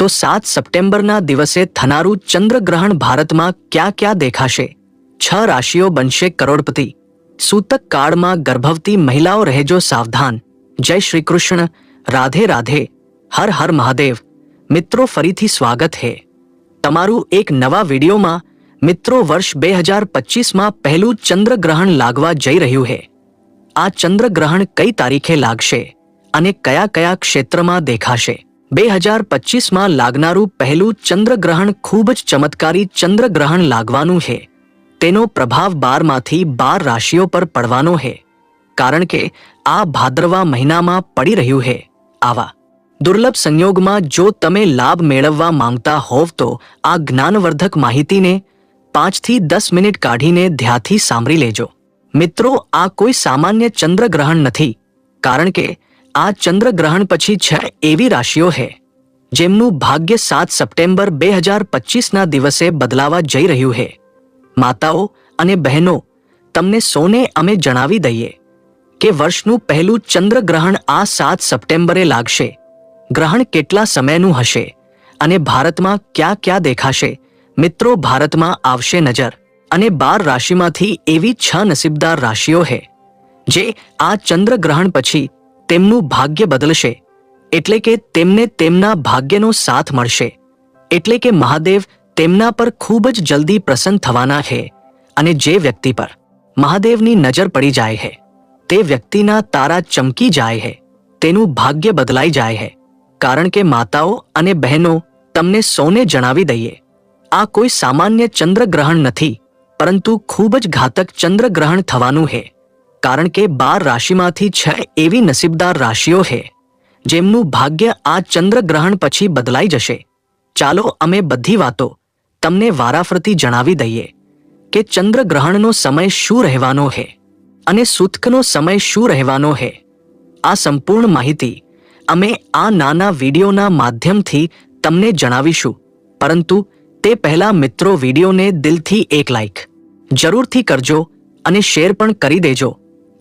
તો 7 સપ્ટેમ્બરના દિવસે થનારું ચંદ્રગ્રહણ ભારતમાં ક્યાં ક્યાં દેખાશે? 6 રાશિઓ બનશે કરોડપતિ. સૂતક કાળમાં ગર્ભવતી મહિલાઓ રહેજો સાવધાન. જય શ્રી કૃષ્ણ. રાધે રાધે. હર હર મહાદેવ. મિત્રો, ફરીથી સ્વાગત છે તમારું એક નવા વિડીયોમાં. મિત્રો, વર્ષ 2025માં પહેલું ચંદ્રગ્રહણ લાગવા જઈ રહ્યું છે. આ ચંદ્રગ્રહણ કઈ તારીખે લાગશે અને કયા કયા ક્ષેત્રમાં દેખાશે? 2025માં લાગનારું પહેલું ચંદ્રગ્રહણ ખૂબ જ ચમત્કારી ચંદ્રગ્રહણ લાગવાનું છે. તેનો પ્રભાવ 12માંથી 12 રાશિઓ પર પડવાનો છે, કારણ કે આ ભાદરવા મહિનામાં પડી રહ્યું છે. આવા દુર્લભ સંયોગમાં જો તમે લાભ મેળવવા માંગતા હોવ તો આ જ્ઞાનવર્ધક માહિતીને 5 થી 10 મિનિટ કાઢીને ધ્યાનથી સાંભળી લેજો. મિત્રો, આ કોઈ સામાન્ય ચંદ્રગ્રહણ નથી, કારણ કે આ ચંદ્રગ્રહણ પછી 6 એવી રાશિઓ છે જેમનું ભાગ્ય 7 સપ્ટેમ્બર 2025ના દિવસે બદલાવા જઈ રહ્યું છે. માતાઓ અને બહેનો, તમને સૌને અમે જણાવી દઈએ કે વર્ષનું પહેલું ચંદ્રગ્રહણ આ 7 સપ્ટેમ્બરે લાગશે. ગ્રહણ કેટલા સમયનું હશે અને ભારતમાં ક્યાં ક્યાં દેખાશે? મિત્રો, ભારતમાં આવશે નજર અને 12 રાશિમાંથી એવી 6 નસીબદાર રાશિઓ છે જે આ ચંદ્રગ્રહણ પછી તેમનું ભાગ્ય બદલશે, એટલે કે તેમને તેમના ભાગ્યનો સાથ મળશે. એટલે કે મહાદેવ તેમના પર ખૂબ જ જલ્દી પ્રસન્ન થવાના છે અને જે વ્યક્તિ પર મહાદેવની નજર પડી જાય છે તે વ્યક્તિના તારા ચમકી જાય છે, તેનું ભાગ્ય બદલાઈ જાય છે. કારણ કે માતાઓ અને બહેનો, તમને સૌને જણાવી દઈએ, આ કોઈ સામાન્ય ચંદ્રગ્રહણ નથી, પરંતુ ખૂબ જ ઘાતક ચંદ્રગ્રહણ થવાનું છે. કારણ કે 12 રાશિમાંથી 6 એવી નસીબદાર રાશિઓ છે જેમનું ભાગ્ય આ ચંદ્રગ્રહણ પછી બદલાઈ જશે. ચાલો અમે બધી વાતો તમને વારાફરતી જણાવી દઈએ કે ચંદ્રગ્રહણનો સમય શું રહેવાનો છે અને સૂતકનો સમય શું રહેવાનો છે. આ સંપૂર્ણ માહિતી અમે આ નાના વિડીયોના માધ્યમથી તમને જણાવીશું. પરંતુ તે પહેલા મિત્રો, વિડીયોને દિલથી એક લાઈક જરૂરથી કરજો અને શેર પણ કરી દેજો,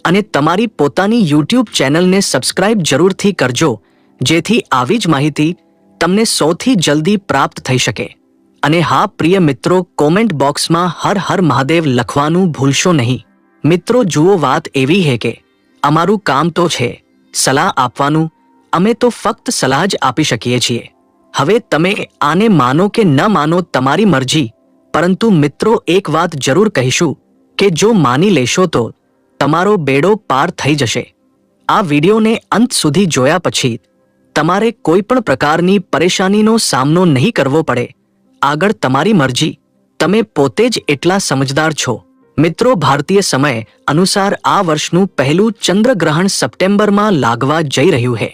અને તમારી પોતાની YouTube ચેનલને સબસ્ક્રાઇબ જરૂરથી કરજો, જેથી આવી જ માહિતી તમને સૌથી જલ્દી પ્રાપ્ત થઈ શકે. અને હા પ્રિય મિત્રો, કોમેન્ટ બોક્સમાં હર હર મહાદેવ લખવાનું ભૂલશો નહીં. મિત્રો જુઓ, વાત એવી છે કે અમારું કામ તો છે સલાહ આપવાનું. અમે તો ફક્ત સલાહ જ આપી શકીએ છીએ. હવે તમે આને માનો કે ન માનો, તમારી મરજી. પરંતુ મિત્રો, એક વાત જરૂર કહીશું કે જો માની લેશો તો તમારો બેડો પાર થઈ જશે. આ વિડીયોને અંત સુધી જોયા પછી તમારે કોઈ પણ પ્રકારની પરેશાનીનો સામનો નહીં કરવો પડે. આગળ તમારી મરજી. તમે પોતે જ એટલા સમજદાર છો. મિત્રો, ભારતીય સમય અનુસાર આ વર્ષનું પહેલું ચંદ્રગ્રહણ સપ્ટેમ્બરમાં લાગવા જઈ રહ્યું છે.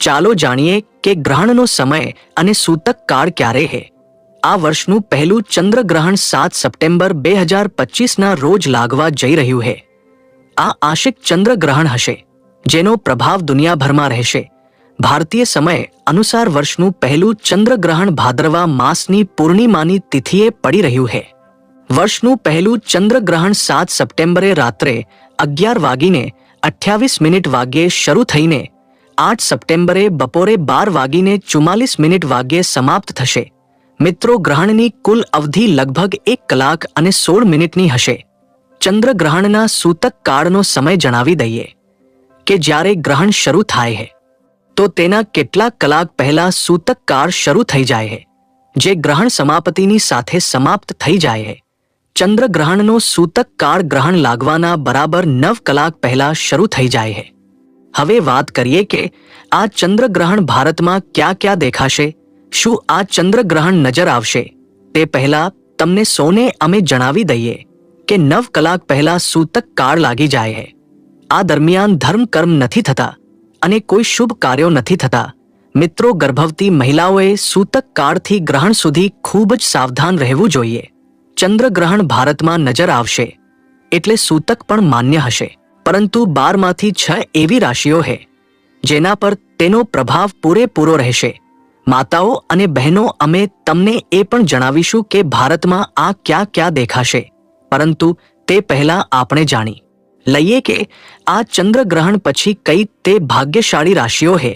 ચાલો જાણીએ કે ગ્રહણનો સમય અને સૂતક કાળ ક્યારે છે. આ વર્ષનું પહેલું ચંદ્રગ્રહણ 7 સપ્ટેમ્બર 2025ના રોજ લાગવા જઈ રહ્યું છે. આ આંશિક ચંદ્રગ્રહણ હશે જેનો પ્રભાવ દુનિયાભરમાં રહેશે. ભારતીય સમય અનુસાર વર્ષનું પહેલું ચંદ્રગ્રહણ ભાદરવા માસની પૂર્ણિમાની તિથિએ પડી રહ્યું છે. વર્ષનું પહેલું ચંદ્રગ્રહણ 7 સપ્ટેમ્બરે રાત્રે 11:28 શરૂ થઈને 8 સપ્ટેમ્બરે બપોરે 12:44 સમાપ્ત થશે. મિત્રો, ગ્રહણની કુલ અવધિ લગભગ 1 કલાક અને 16 મિનિટની હશે. ચંદ્રગ્રહણના સૂતક કાળનો સમય જણાવી દઈએ કે જ્યારે ગ્રહણ શરૂ થાય છે તો તેના કેટલાક કલાક પહેલા સૂતક કાળ શરૂ થઈ જાય છે, જે ગ્રહણ સમાપ્તિની સાથે સમાપ્ત થઈ જાય છે. ચંદ્રગ્રહણનો સૂતક કાળ ગ્રહણ લાગવાના બરાબર 9 કલાક પહેલા શરૂ થઈ જાય છે. હવે વાત કરીએ કે આ ચંદ્રગ્રહણ ભારતમાં ક્યાં ક્યાં દેખાશે. શું આ ચંદ્રગ્રહણ નજર આવશે તે પહેલા તમને સૌને અમે જણાવી દઈએ કે 9 કલાક પહેલા સૂતક કાળ લાગી જાય છે. આ દરમિયાન ધર્મ કર્મ નથી થતા અને કોઈ શુભ કાર્યો નથી થતા. મિત્રો, ગર્ભવતી મહિલાઓએ સૂતક કાળથી ગ્રહણ સુધી ખૂબ જ સાવધાન રહેવું જોઈએ. ચંદ્રગ્રહણ ભારતમાં નજર આવશે એટલે સૂતક પણ માન્ય હશે, પરંતુ 12માંથી 6 એવી રાશિઓ છે જેના પર તેનો પ્રભાવ પૂરેપૂરો રહેશે. માતાઓ અને બહેનો, અમે તમને એ પણ જણાવીશું કે ભારતમાં આ ક્યાં ક્યાં દેખાશે. પરંતુ તે પહેલા આપણે જાણી લઈએ કે આ ચંદ્રગ્રહણ પછી કઈ તે ભાગ્યશાળી રાશિઓ છે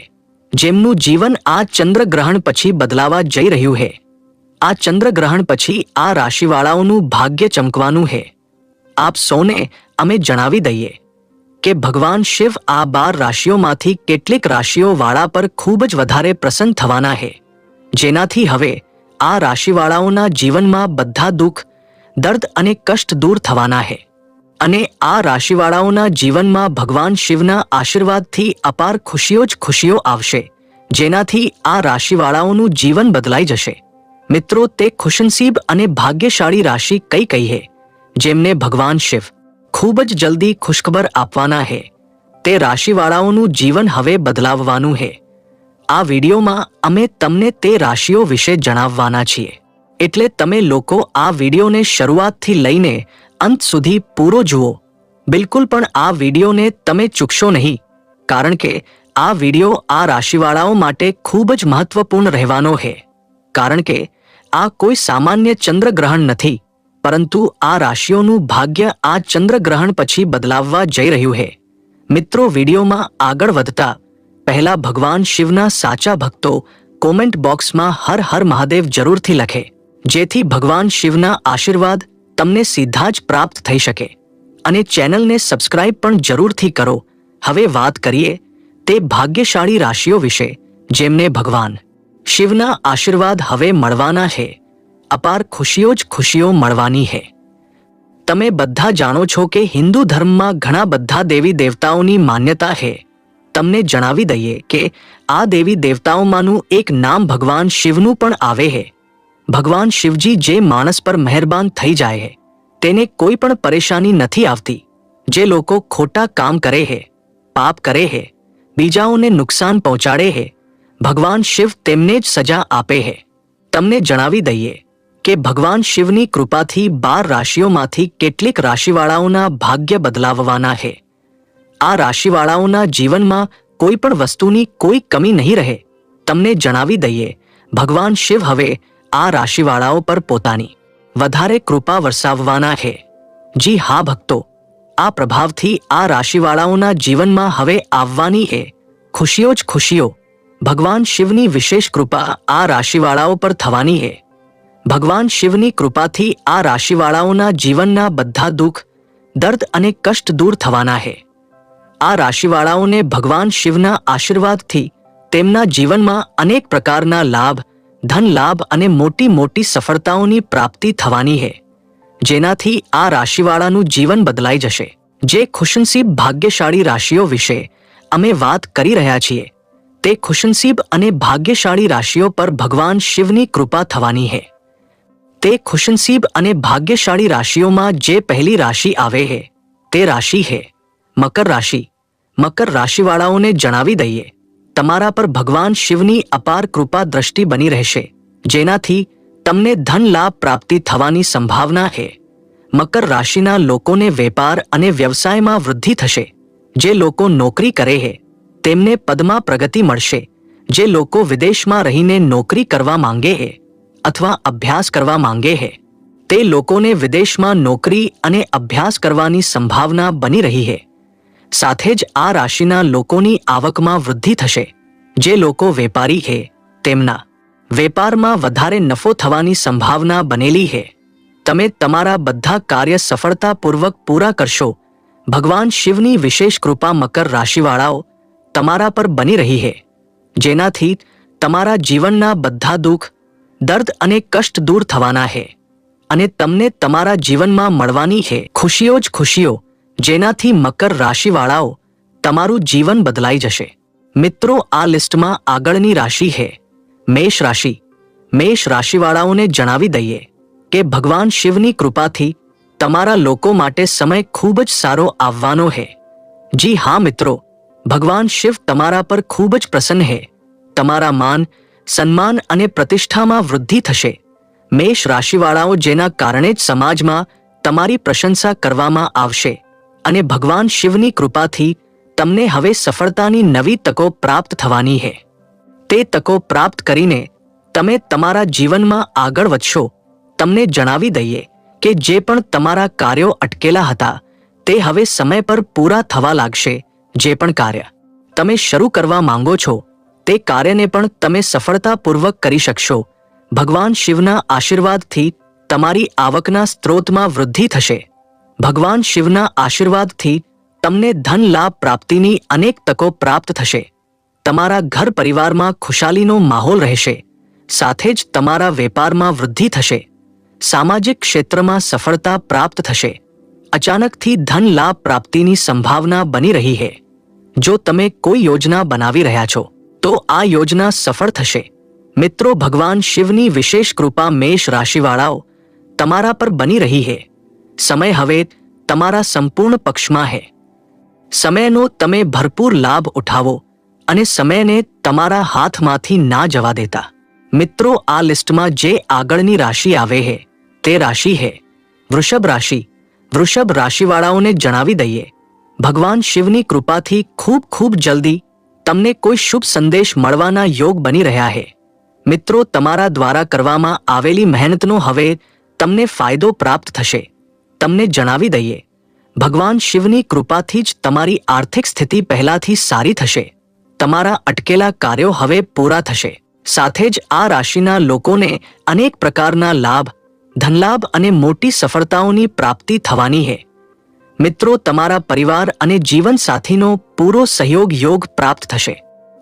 જેમનું જીવન આ ચંદ્રગ્રહણ પછી બદલાવા જઈ રહ્યું છે. આ ચંદ્રગ્રહણ પછી આ રાશિવાળાઓનું ભાગ્ય ચમકવાનું છે. આપ સૌને અમે જણાવી દઈએ કે ભગવાન શિવ આ 12 રાશિઓમાંથી કેટલીક રાશિઓવાળા પર ખૂબ જ વધારે પ્રસન્ન થવાના છે, જેનાથી હવે આ રાશિવાળાઓના જીવનમાં બધા દુઃખ, દર્દ અને કષ્ટ દૂર થવાના છે. અને આ રાશિવાળાઓના જીવનમાં ભગવાન શિવના આશીર્વાદથી અપાર ખુશીઓ જ ખુશીઓ આવશે, જેનાથી આ રાશિવાળાઓનું જીવન બદલાઈ જશે. મિત્રો, તે ખુશનસીબ અને ભાગ્યશાળી રાશિ કઈ છે જેમને ભગવાન શિવ ખૂબ જ જલ્દી ખુશખબર આપવાના છે? તે રાશિવાળાઓનું જીવન હવે બદલાવવાનું છે. આ વિડીયોમાં અમે તમને તે રાશિઓ વિશે જણાવવાના છીએ, એટલે તમે લોકો આ વિડીયોને શરૂઆતથી લઈને અંત સુધી પૂરો જુઓ. બિલકુલ પણ આ વિડીયોને તમે ચૂકશો નહીં, કારણ કે આ વિડીયો આ રાશિવાળાઓ માટે ખૂબ જ મહત્વપૂર્ણ રહેવાનો છે. કારણ કે આ કોઈ સામાન્ય ચંદ્રગ્રહણ નથી, પરંતુ આ રાશિઓનું ભાગ્ય આ ચંદ્રગ્રહણ પછી બદલાવવા જઈ રહ્યું છે. મિત્રો, વિડીયોમાં આગળ વધતા પહેલા ભગવાન શિવના સાચા ભક્તો કોમેન્ટ બોક્સમાં હર હર મહાદેવ જરૂરથી લખે, જેથી ભગવાન શિવના આશીર્વાદ તમને સીધા જ પ્રાપ્ત થઈ શકે. અને ચેનલને સબસ્ક્રાઇબ પણ જરૂરથી કરો. હવે વાત કરીએ તે ભાગ્યશાળી રાશિઓ વિશે જેમને ભગવાન શિવના આશીર્વાદ હવે મળવાના છે. અપાર ખુશીઓ જ ખુશીઓ મળવાની છે. તમે બધા જાણો છો કે હિન્દુ ધર્મમાં ઘણા બધા દેવી દેવતાઓની માન્યતા છે. તમને જણાવી દઈએ કે આ દેવી દેવતાઓમાંનું એક નામ ભગવાન શિવનું પણ આવે છે. ભગવાન શિવજી જે માણસ પર મહેરબાન થઈ જાય છે, તેને કોઈ પણ પરેશાની નથી આવતી. જે લોકો ખોટા કામ કરે છે, પાપ કરે છે, બીજાઓને નુકસાન પહોંચાડે છે, ભગવાન શિવ તેમને જ સજા આપે છે. તમને જણાવી દઈએ કે ભગવાન શિવની કૃપાથી 12 રાશિઓમાંથી કેટલીક રાશિવાળાઓના ભાગ્ય બદલાવવાના છે. આ રાશિવાળાઓના જીવનમાં કોઈ પણ વસ્તુની કોઈ કમી નહીં રહે. તમને જણાવી દઈએ, ભગવાન શિવ હવે આ રાશિવાળાઓ પર પોતાની વધારે કૃપા વરસાવવાના છે. જી હા ભક્તો, આ પ્રભાવથી આ રાશિવાળાઓના જીવનમાં હવે આવવાની છે ખુશીઓ જ ખુશીઓ. ભગવાન શિવની વિશેષ કૃપા આ રાશિવાળાઓ પર થવાની છે. ભગવાન શિવની કૃપાથી આ રાશિવાળાઓના જીવનના બધા દુઃખ, દર્દ અને કષ્ટ દૂર થવાના છે. આ રાશિવાળાઓને ભગવાન શિવના આશીર્વાદથી તેમના જીવનમાં અનેક પ્રકારના લાભ, ધન લાભ અને મોટી મોટી સફળતાઓની પ્રાપ્તિ થવાની છે, જેનાથી આ રાશિવાળાનું જીવન બદલાઈ જશે. જે ખુશનસીબ ભાગ્યશાળી રાશિઓ વિશે અમે વાત કરી રહ્યા છીએ, તે ખુશનસીબ અને ભાગ્યશાળી રાશિઓ પર ભગવાન શિવની કૃપા થવાની છે. તે ખુશનસીબ અને ભાગ્યશાળી રાશિઓમાં જે પહેલી રાશિ આવે છે તે રાશિ છે મકર રાશિ. મકર રાશિવાળાઓને જણાવી દઈએ, તમારા પર ભગવાન શિવની અપાર કૃપા દ્રષ્ટિ બની રહેશે, જેનાથી તમને ધન લાભ પ્રાપ્તિ થવાની સંભાવના છે. મકર રાશિના લોકોને વેપાર અને વ્યવસાયમાં વૃદ્ધિ થશે. જે લોકો નોકરી કરે છે તેમને પદમાં પ્રગતિ મળશે. જે લોકો વિદેશમાં રહીને નોકરી કરવા માંગે છે અથવા અભ્યાસ કરવા માંગે છે, તે લોકોને વિદેશમાં નોકરી અને અભ્યાસ કરવાની સંભાવના બની રહી છે. સાથે જ આ રાશિના લોકોની આવકમાં વૃદ્ધિ થશે. જે લોકો વેપારી છે તેમના વેપારમાં વધારે નફો થવાની સંભાવના બનેલી છે. તમે તમારા બધા કાર્ય સફળતાપૂર્વક પૂરા કરશો. ભગવાન શિવની વિશેષ કૃપા મકર રાશિવાળાઓ તમારા પર બની રહી છે, જેનાથી તમારા જીવનના બધા દુઃખ, દર્દ અને કષ્ટ દૂર થવાના છે. અને તમને તમારા જીવનમાં મળવાની છે ખુશીઓ જ ખુશીઓ, જેનાથી મકર રાશિવાળાઓ તમારું જીવન બદલાઈ જશે. મિત્રો, આ લિસ્ટમાં આગળની રાશિ છે મેષ રાશિ. મેષ રાશિવાળાઓને જણાવી દઈએ કે ભગવાન શિવની કૃપાથી તમારા લોકો માટે સમય ખૂબ જ સારો આવવાનો છે. જી હા મિત્રો, ભગવાન શિવ તમારા પર ખૂબ જ પ્રસન્ન છે. તમારા માન, સન્માન અને પ્રતિષ્ઠામાં વૃદ્ધિ થશે. મેષ રાશિવાળાઓ જેના કારણે જ સમાજમાં તમારી પ્રશંસા કરવામાં આવશે. અને ભગવાન શિવની કૃપાથી તમને હવે સફળતાની નવી તકો પ્રાપ્ત થવાની છે. તે તકો પ્રાપ્ત કરીને તમે તમારા જીવનમાં આગળ વધશો. તમને જણાવી દઈએ કે જે પણ તમારા કાર્યો અટકેલા હતા તે હવે સમય પર પૂરા થવા લાગશે. જે પણ કાર્ય તમે શરૂ કરવા માંગો છો તે કાર્યને પણ તમે સફળતાપૂર્વક કરી શકશો. ભગવાન શિવના આશીર્વાદથી તમારી આવકના સ્ત્રોતમાં વૃદ્ધિ થશે. ભગવાન શિવના આશીર્વાદથી તમને ધન લાભ પ્રાપ્તિની અનેક તકો પ્રાપ્ત થશે. તમારા ઘર પરિવારમાં ખુશાલીનો માહોલ રહેશે. સાથે જ તમારા વેપારમાં વૃદ્ધિ થશે. સામાજિક ક્ષેત્રમાં સફળતા પ્રાપ્ત થશે. અચાનકથી ધન લાભ પ્રાપ્તિની સંભાવના બની રહી છે. જો તમે કોઈ યોજના બનાવી રહ્યા છો તો આ યોજના સફળ થશે. મિત્રો, ભગવાન શિવની વિશેષ કૃપા મેષ રાશિવાળાઓ તમારા પર બની રહી છે. સમય હવે તમારા સંપૂર્ણ પક્ષમાં છે. સમયનો તમે ભરપૂર લાભ ઉઠાવો અને સમયને તમારા હાથમાંથી ના જવા દેતા. મિત્રો, આ લિસ્ટમાં જે આગળની રાશિ આવે છે તે રાશિ છે વૃષભ રાશિ. વૃષભ રાશિવાળાઓને જણાવી દઈએ, ભગવાન શિવની કૃપાથી ખૂબ જલ્દી તમને કોઈ શુભ સંદેશ મળવાના યોગ બની રહ્યા છે. મિત્રો, તમારા દ્વારા કરવામાં આવેલી મહેનતનો હવે તમને ફાયદો પ્રાપ્ત થશે. તમને જણાવી દઈએ, ભગવાન શિવની કૃપાથી જ તમારી આર્થિક સ્થિતિ પહેલાથી સારી થશે. તમારા અટકેલા કાર્યો હવે પૂરા થશે. સાથે જ આ રાશિના લોકોને અનેક પ્રકારના લાભ, ધનલાભ અને મોટી સફળતાઓની પ્રાપ્તિ થવાની છે. મિત્રો, તમારા પરિવાર અને જીવનસાથીનો પૂરો સહયોગ યોગ પ્રાપ્ત થશે.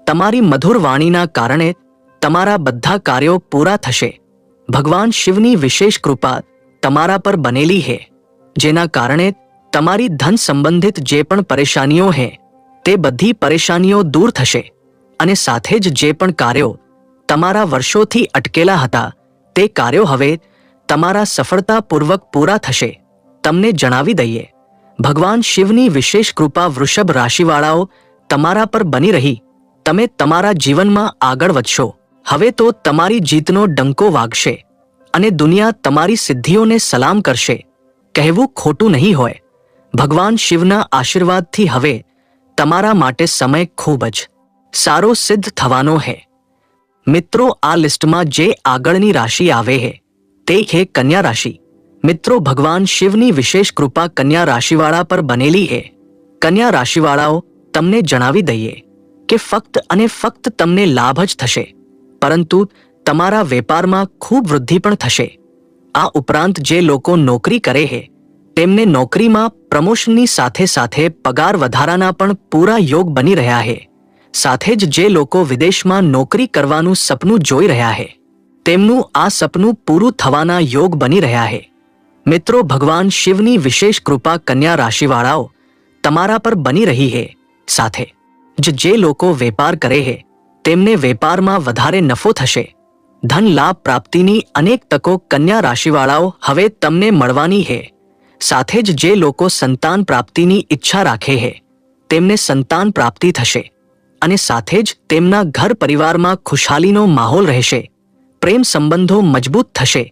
તમારી મધુર વાણીના કારણે તમારા બધા કાર્યો પૂરા થશે. ભગવાન શિવની વિશેષ કૃપા તમારા પર બનેલી છે, જેના કારણે તમારી ધન સંબંધિત જે પણ પરેશાનીઓ છે તે બધી પરેશાનીઓ દૂર થશે. અને સાથે જ જે પણ કાર્યો તમારા વર્ષોથી અટકેલા હતા તે કાર્યો હવે તમારા સફળતાપૂર્વક પૂરા થશે. તમને જણાવી દઈએ, ભગવાન શિવની વિશેષ કૃપા વૃષભ રાશિવાળાઓ તમારા પર બની રહી તમે તમારા જીવનમાં આગળ વધશો. હવે તો તમારી જીતનો ડંકો વાગશે અને દુનિયા તમારી સિદ્ધિઓને સલામ કરશે. કહેવું ખોટું નહીં હોય, ભગવાન શિવના આશીર્વાદથી હવે તમારા માટે સમય ખૂબ જ સારો સિદ્ધ થવાનો છે. મિત્રો, આ લિસ્ટમાં જે આગળની રાશિ આવે છે તે છે કન્યા રાશિ. મિત્રો, ભગવાન શિવની વિશેષ કૃપા કન્યા રાશિવાળા પર બનેલી છે. કન્યા રાશિવાળાઓ તમને જણાવી દઈએ કે ફક્ત અને ફક્ત તમને લાભ જ થશે, પરંતુ તમારા વેપારમાં ખૂબ વૃદ્ધિ પણ થશે. આ ઉપરાંત જે લોકો નોકરી કરે છે તેમને નોકરીમાં પ્રમોશનની સાથે સાથે પગાર વધારાના પણ પૂરા યોગ બની રહ્યા છે. સાથે જ જે લોકો વિદેશમાં નોકરી કરવાનું સપનું જોઈ રહ્યા છે તેમનું આ સપનું પૂરું થવાના યોગ બની રહ્યા છે. મિત્રો, ભગવાન શિવની વિશેષ કૃપા કન્યા રાશિવાળાઓ તમારા પર બની રહી છે. સાથે જ જે લોકો વેપાર કરે છે તેમને વેપારમાં વધારે નફો થશે. ધન લાભ પ્રાપ્તિની અનેક તકો કન્યા રાશિવાળાઓ હવે તમને મળવાની છે. સાથે જ જે લોકો સંતાન પ્રાપ્તિની ઈચ્છા રાખે છે તેમને સંતાન પ્રાપ્તિ થશે અને સાથે જ તેમના ઘર પરિવારમાં ખુશાલીનો માહોલ રહેશે. પ્રેમ સંબંધો મજબૂત થશે.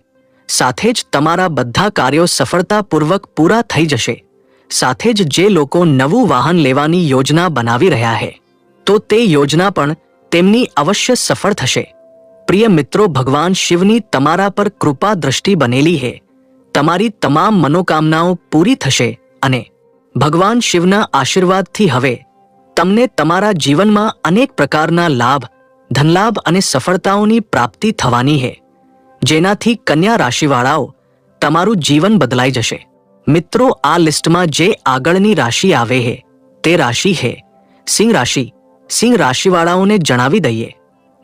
સાથે જ તમારા બધા કાર્યો સફળતાપૂર્વક પૂરા થઈ જશે. સાથે જ જે લોકો નવું વાહન લેવાની યોજના બનાવી રહ્યા છે તો તે યોજના પણ તેમની અવશ્ય સફળ થશે. પ્રિય મિત્રો, ભગવાન શિવની તમારા પર કૃપા દ્રષ્ટિ બનેલી છે. તમારી તમામ મનોકામનાઓ પૂરી થશે અને ભગવાન શિવના આશીર્વાદથી હવે તમને તમારા જીવનમાં અનેક પ્રકારના લાભ, ધનલાભ અને સફળતાઓની પ્રાપ્તિ થવાની છે, જેનાથી કન્યા રાશિવાળાઓ તમારું જીવન બદલાઈ જશે. મિત્રો, આ લિસ્ટમાં જે આગળની રાશિ આવે છે તે રાશિ છે સિંહ રાશિ. સિંહ રાશિવાળાઓને જણાવી દઈએ,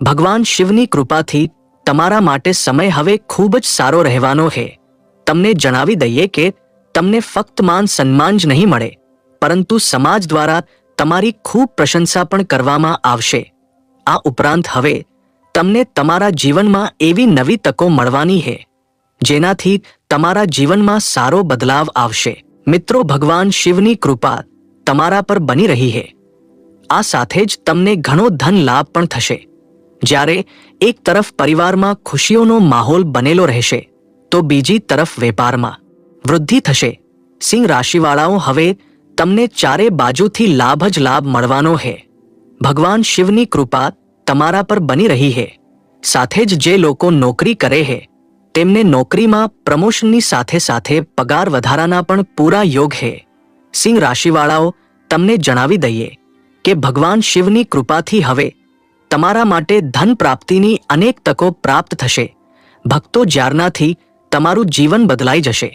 ભગવાન શિવની કૃપાથી તમારા માટે સમય હવે ખૂબ જ સારો રહેવાનો છે. તમને જણાવી દઈએ કે તમને ફક્ત માન સન્માન જ નહીં મળે, પરંતુ સમાજ દ્વારા તમારી ખૂબ પ્રશંસા પણ કરવામાં આવશે. આ ઉપરાંત હવે તમને તમારા જીવનમાં એવી નવી તકો મળવાની છે જેનાથી તમારા જીવનમાં સારો બદલાવ આવશે. મિત્રો, ભગવાન શિવની કૃપા તમારા પર બની રહી છે. આ સાથે જ તમને ઘણો ધન લાભ પણ થશે. જ્યારે એક તરફ પરિવારમાં ખુશીઓનો માહોલ બનેલો રહેશે તો બીજી તરફ વેપારમાં વૃદ્ધિ થશે. સિંહ રાશિવાળાઓ હવે તમને ચારે બાજુથી લાભ જ લાભ મળવાનો છે. ભગવાન શિવની કૃપા તમારા પર બની રહી છે. સાથે જ જે લોકો નોકરી કરે છે તેમને નોકરીમાં પ્રમોશનની સાથે સાથે પગાર વધારાના પણ પૂરા યોગ છે. સિંહ રાશિવાળાઓ તમને જણાવી દઈએ કે ભગવાન શિવની કૃપાથી હવે તમારા માટે ધન પ્રાપ્તિની અનેક તકો પ્રાપ્ત થશે. ભક્તો, જ્યારનાથી તમારું જીવન બદલાઈ જશે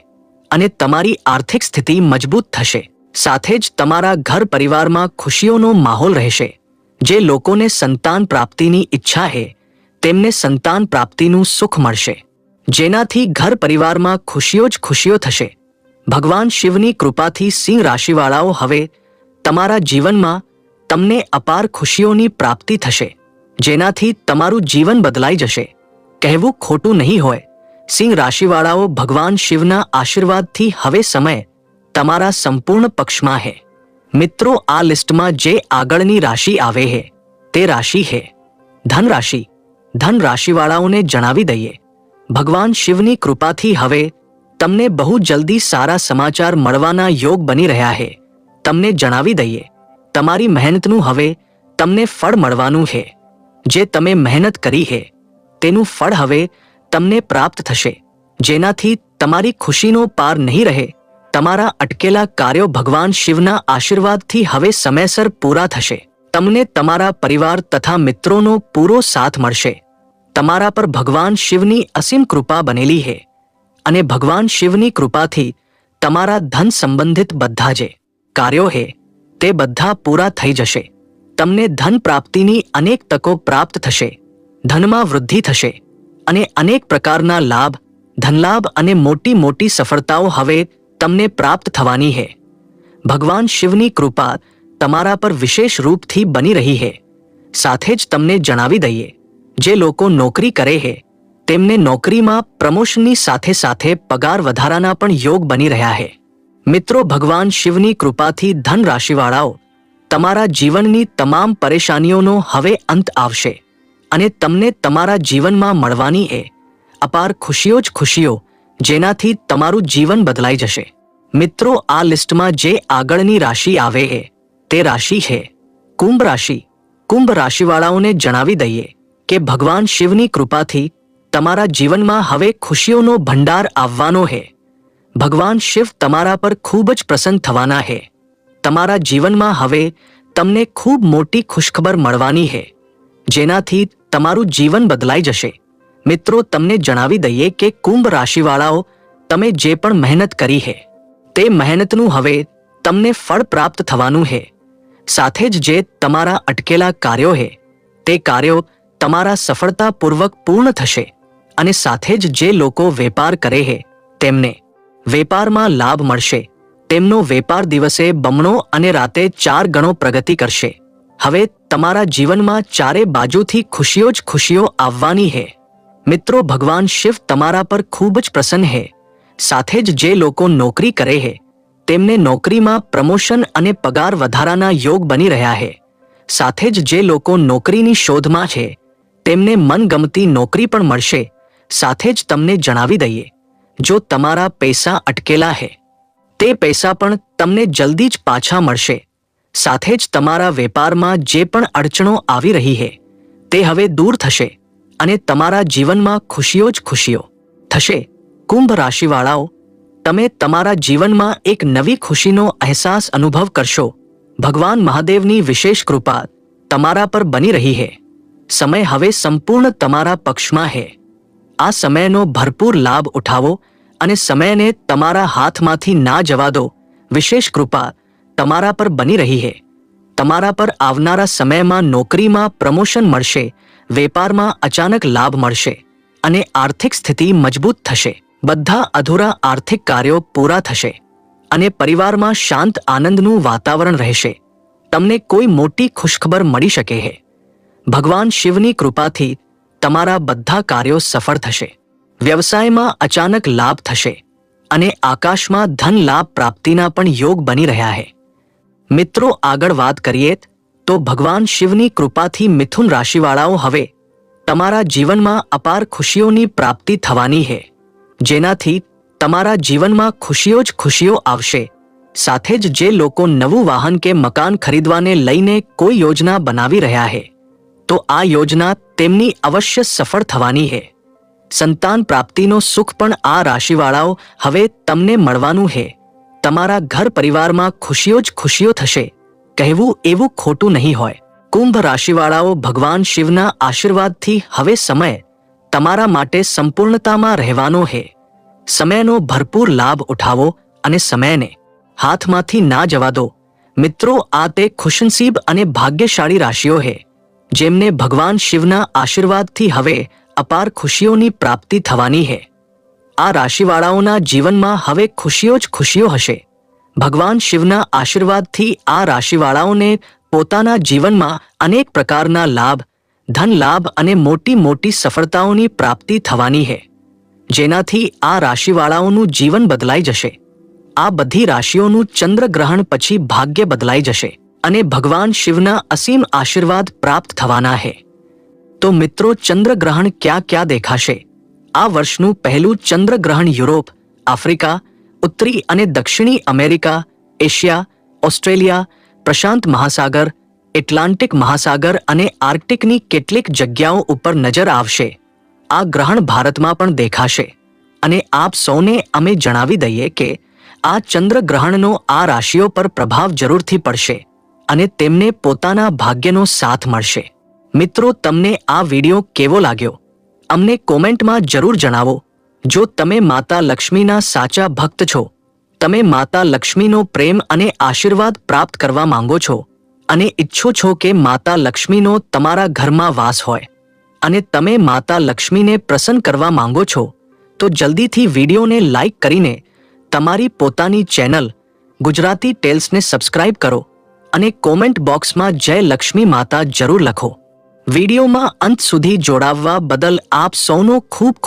અને તમારી આર્થિક સ્થિતિ મજબૂત થશે. સાથે જ તમારા ઘર પરિવારમાં ખુશીઓનો માહોલ રહેશે. જે લોકોને સંતાન પ્રાપ્તિની ઈચ્છા છે તેમને સંતાન પ્રાપ્તિનું સુખ મળશે, જેનાથી ઘર પરિવારમાં ખુશીઓ જ ખુશીઓ થશે. ભગવાન શિવની કૃપાથી સિંહ રાશિવાળાઓ, હવે તમારા જીવનમાં તમને અપાર ખુશીઓની પ્રાપ્તિ થશે, જેનાથી તમારું જીવન બદલાઈ જશે. કહેવું ખોટું નહીં હોય, સિંહ રાશિવાળાઓ, ભગવાન શિવના આશીર્વાદથી હવે સમય તમારા સંપૂર્ણ પક્ષમાં છે. મિત્રો, આ લિસ્ટમાં જે આગળની રાશિ આવે છે તે રાશિ છે ધન રાશિ. ધન રાશિવાળાઓને જણાવી દઈએ, ભગવાન શિવની કૃપાથી હવે તમને બહુ જલ્દી સારા સમાચાર મળવાના યોગ બની રહ્યા છે. તમને જણાવી દઈએ, તમારી મહેનતનું હવે તમને ફળ મળવાનું છે. જે તમે મહેનત કરી છે તેનું ફળ હવે તમને પ્રાપ્ત થશે, જેનાથી તમારી ખુશીનો પાર નહીં રહે. તમારા અટકેલા કાર્યો ભગવાન શિવના આશીર્વાદથી હવે સમયસર પૂરા થશે. તમને તમારા પરિવાર તથા મિત્રોનો પૂરો સાથ મળશે. તમારા પર ભગવાન શિવની અસીમ કૃપા બનેલી છે અને ભગવાન શિવની કૃપાથી તમારા ધન સંબંધિત બધા જે કાર્યો છે તે બધા પૂરા થઈ જશે. તમને ધન પ્રાપ્તિની અનેક તકો પ્રાપ્ત થશે. ધનમાં વૃદ્ધિ થશે અને અનેક પ્રકારના લાભ, ધનલાભ અને મોટી મોટી સફળતાઓ હવે તમને પ્રાપ્ત થવાની છે. ભગવાન શિવની કૃપા તમારા પર વિશેષ રૂપથી બની રહી છે. સાથે જ તમને જણાવી દઈએ, જે લોકો નોકરી કરે છે તેમને નોકરીમાં પ્રમોશનની સાથે સાથે પગાર વધારાના પણ યોગ બની રહ્યા છે. મિત્રો, ભગવાન શિવની કૃપાથી ધન રાશિવાળાઓ, તમારા જીવનની તમામ પરેશાનીઓનો હવે અંત આવશે અને તમને તમારા જીવનમાં મળવાની એ અપાર ખુશીઓ જ ખુશીઓ, જેનાથી તમારું જીવન બદલાઈ જશે. મિત્રો, આ લિસ્ટમાં જે આગળની રાશિ આવે છે તે રાશિ છે કુંભ રાશિ. કુંભ રાશિવાળાઓને જણાવી દઈએ કે ભગવાન શિવની કૃપાથી તમારા જીવનમાં હવે ખુશીઓનો ભંડાર આવવાનો છે. ભગવાન શિવ તમારા પર ખૂબ જ પ્રસન્ન થવાના છે. તમારા જીવનમાં હવે તમને ખૂબ મોટી ખુશખબર મળવાની છે, જેનાથી તમારું જીવન બદલાઈ જશે. મિત્રો, તમને જણાવી દઈએ કે કુંભ રાશિવાળાઓ, તમે જે પણ મહેનત કરી છે તે મહેનતનું હવે તમને ફળ પ્રાપ્ત થવાનું છે. સાથે જ જે તમારા અટકેલા કાર્યો છે તે કાર્યો તમારા સફળતાપૂર્વક પૂર્ણ થશે અને સાથે જ જે લોકો વેપાર કરે છે તેમને વેપારમાં લાભ મળશે. તેમનો વેપાર દિવસે બમણો અને રાતે 4 ગણો પ્રગતિ કરશે. હવે તમારા જીવનમાં ચારે બાજુથી ખુશીઓ જ ખુશીઓ આવવાની છે. મિત્રો, ભગવાન શિવ તમારા પર ખૂબ જ પ્રસન્ન છે. સાથે જ જે લોકો નોકરી કરે છે તેમને નોકરીમાં પ્રમોશન અને પગાર વધારાના યોગ બની રહ્યા છે. સાથે જ જે લોકો નોકરીની શોધમાં છે તેમને મનગમતી નોકરી પણ મળશે. સાથે જ તમને જણાવી દઈએ, જો તમારા પૈસા અટકેલા છે તે પૈસા પણ તમને જલ્દી જ પાછા મળશે. સાથે જ તમારા વેપારમાં જે પણ અડચણો આવી રહી છે તે હવે દૂર થશે અને તમારા જીવનમાં ખુશીઓ જ ખુશીઓ થશે. કુંભ રાશિવાળાઓ, તમે તમારા જીવનમાં એક નવી ખુશીનો અહેસાસ અનુભવ કરશો. ભગવાન મહાદેવની વિશેષ કૃપા તમારા પર બની રહી છે. સમય હવે સંપૂર્ણ તમારા પક્ષમાં છે. આ સમયનો ભરપૂર લાભ ઉઠાવો અને સમયને તમારા હાથમાંથી ના જવા દો. વિશેષ કૃપા તમારા પર બની રહી છે. તમારા પર આવનારા સમયમાં નોકરીમાં પ્રમોશન મળશે, વેપારમાં અચાનક લાભ મળશે અને આર્થિક સ્થિતિ મજબૂત થશે. બધા અધૂરા આર્થિક કાર્યો પૂરા થશે અને પરિવારમાં શાંત આનંદનું વાતાવરણ રહેશે. તમને કોઈ મોટી ખુશખબર મળી શકે છે. ભગવાન શિવની કૃપાથી તમારા બધા કાર્યો સફળ થશે. વ્યવસાયમાં અચાનક લાભ થશે અને આકાશમાં ધન લાભ પ્રાપ્તિના પણ યોગ બની રહ્યા છે. મિત્રો, આગળ વાત કરીએ તો ભગવાન શિવની કૃપાથી મિથુન રાશિવાળાઓ, હવે તમારા જીવનમાં અપાર ખુશીઓની પ્રાપ્તિ થવાની છે, જેનાથી તમારા જીવનમાં ખુશીઓ જ ખુશીઓ આવશે. સાથે જ જે લોકો નવું વાહન કે મકાન ખરીદવાને લઈને કોઈ યોજના બનાવી રહ્યા છે તો આ યોજના તેમની અવશ્ય સફળ થવાની છે. સંતાન પ્રાપ્તિનો સુખ પણ આ રાશિવાળાઓ હવે તમને મળવાનું છે. તમારા ઘર પરિવારમાં ખુશીઓ જ ખુશીઓ થશે. કહેવું એવું ખોટું નહીં હોય, કુંભ રાશિવાળાઓ, ભગવાન શિવના આશીર્વાદથી હવે સમય તમારા માટે સંપૂર્ણતામાં રહેવાનો છે. સમયનો ભરપૂર લાભ ઉઠાવો અને સમયને હાથમાંથી ના જવા દો. મિત્રો, આ તે ખુશનસીબ અને ભાગ્યશાળી રાશિઓ છે જેમને ભગવાન શિવના આશીર્વાદથી હવે અપાર ખુશીઓની પ્રાપ્તિ થવાની છે. આ રાશિવાળાઓના જીવનમાં હવે ખુશીઓ જ ખુશીઓ હશે. ભગવાન શિવના આશીર્વાદથી આ રાશિવાળાઓને પોતાના જીવનમાં અનેક પ્રકારના લાભ, ધન લાભ અને મોટી મોટી સફળતાઓની પ્રાપ્તિ થવાની છે, જેનાથી આ રાશિવાળાઓનું જીવન બદલાઈ જશે. આ બધી રાશિઓનું ચંદ્રગ્રહણ પછી ભાગ્ય બદલાઈ જશે અને ભગવાન શિવના અસીમ આશીર્વાદ પ્રાપ્ત થવાના છે. તો મિત્રો, ચંદ્રગ્રહણ ક્યાં ક્યાં દેખાશે? આ વર્ષનું પહેલું ચંદ્રગ્રહણ યુરોપ, આફ્રિકા, ઉત્તરી અને દક્ષિણી અમેરિકા, એશિયા, ઓસ્ટ્રેલિયા, પ્રશાંત મહાસાગર, એટલાન્ટિક મહાસાગર અને આર્કટિકની કેટલીક જગ્યાઓ ઉપર નજર આવશે. આ ગ્રહણ ભારતમાં પણ દેખાશે અને આપ સૌને અમે જણાવી દઈએ કે આ ચંદ્રગ્રહણનો આ રાશિઓ પર પ્રભાવ જરૂરથી પડશે અને તેમને પોતાના ભાગ્યનો સાથ મળશે. મિત્રો, તમને આ વિડીયો કેવો લાગ્યો? અમને કોમેન્ટમાં જરૂર જણાવો. જો તમે માતા લક્ષ્મીના સાચા ભક્ત છો, તમે માતા લક્ષ્મીનો પ્રેમ અને આશીર્વાદ પ્રાપ્ત કરવા માંગો છો અને ઈચ્છો છો કે માતા લક્ષ્મીનો તમારા ઘરમાં વાસ હોય અને તમે માતા લક્ષ્મીને પ્રસન્ન કરવા માંગો છો, તો જલ્દીથી વિડીયોને લાઈક કરીને તમારી પોતાની ચેનલ ગુજરાતી ટેલ્સને સબસ્ક્રાઇબ કરો અને કોમેન્ટ બોક્સમાં જય લક્ષ્મી માતા જરૂર લખો. વિડીયોમાં અંત સુધી જોડાવવા બદલ આપ સૌનો ખૂબ